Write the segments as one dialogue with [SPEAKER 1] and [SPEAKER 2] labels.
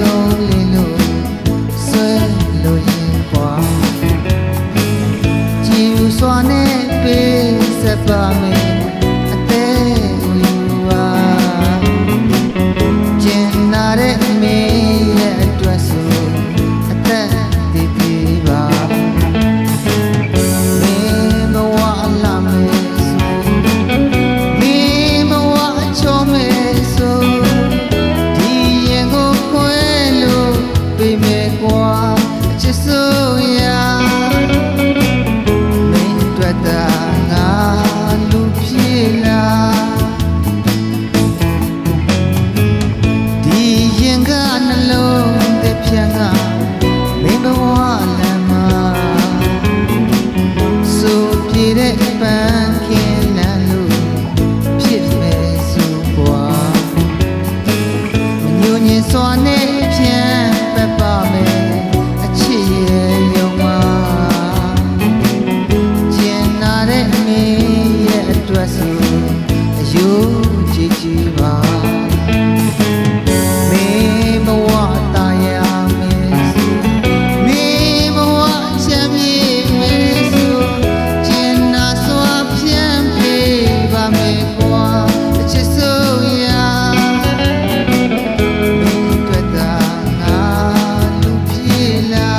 [SPEAKER 1] ကုန်လေးလို့ဆွဲလို့ရင်ကွာကြည်စွာနဲ့ပေးဆက်ပါမယ်အသေးကိုယူပါကျင်နာတဲ့အမေရဲ့အတွက်ဆိုအသက်တည်တည်ပါမင်းဘဝလာမယ်ဆိုမင်းဘဝချောမယ်ဆိုဒီရင်ကိုခွဲလို့ပေးမယ်ကွာအချစ်ဆိုရာမင်းတွေ့တာငါလူဖြစ်လာဒီရင်ကနှလုံးတစ်ဖြတ်ကမင်းဘဝလမ်းမှာဆိုပြတဲ့ပန်းခင်းလမ်းလို့ဖြစ်မယ်ဆိုကွာမညိုညင်စွာနဲ့ပြန်ပတ်ပါမယ်အချစ်ရဲ့ယုံမှာကျင်နာတဲ့အမေရဲ့အတွက်ဆိုအယိုးကြည်ကြည်ပါမင်းဘဝတာယာမယ်ဆိုမင်းဘဝချမ်းမြေ့မယ်ဆိုကျင်နာစွာပြန်ပေးပါမယ်ကွာအချစ်ဆိုရာမင်းတွေ့တာငါလူဖြစ်လာ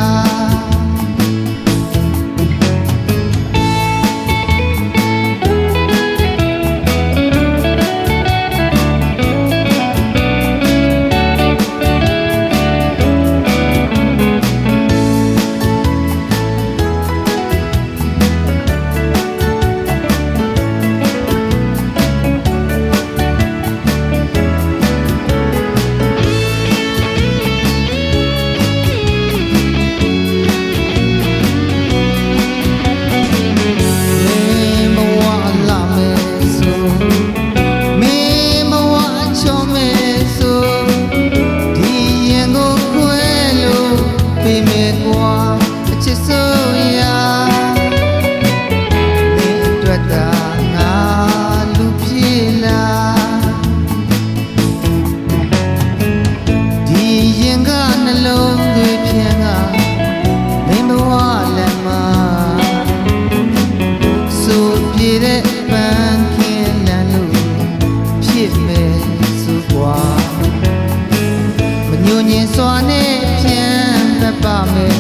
[SPEAKER 1] စွာနဲ့ပြန်ပတ်ပါမယ်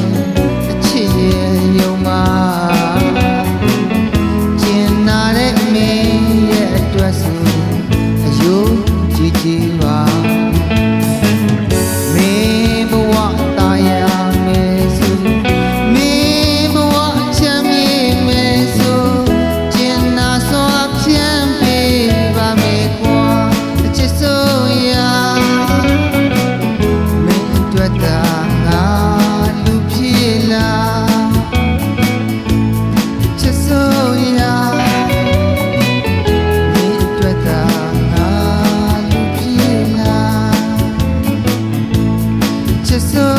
[SPEAKER 1] အချစ်ရဲ့ယုံမှာကျင်နာတဲ့အမေရဲ့အတွက်ဆိုအယိုးကြည်ကြည်ပါမင်းဘဝတာယာမယ်ဆိုမင်းဘဝချမ်းမြေ့မယ်ဆိုကျင်နာစွာပြန်ပေးပါမယ်ကွာအချစ်ဆိုရာတာငါလူဖြစ်လာချစ်ဆိုရာမင်းတွေ့တာငါလူဖြစ်လာချစ်ဆို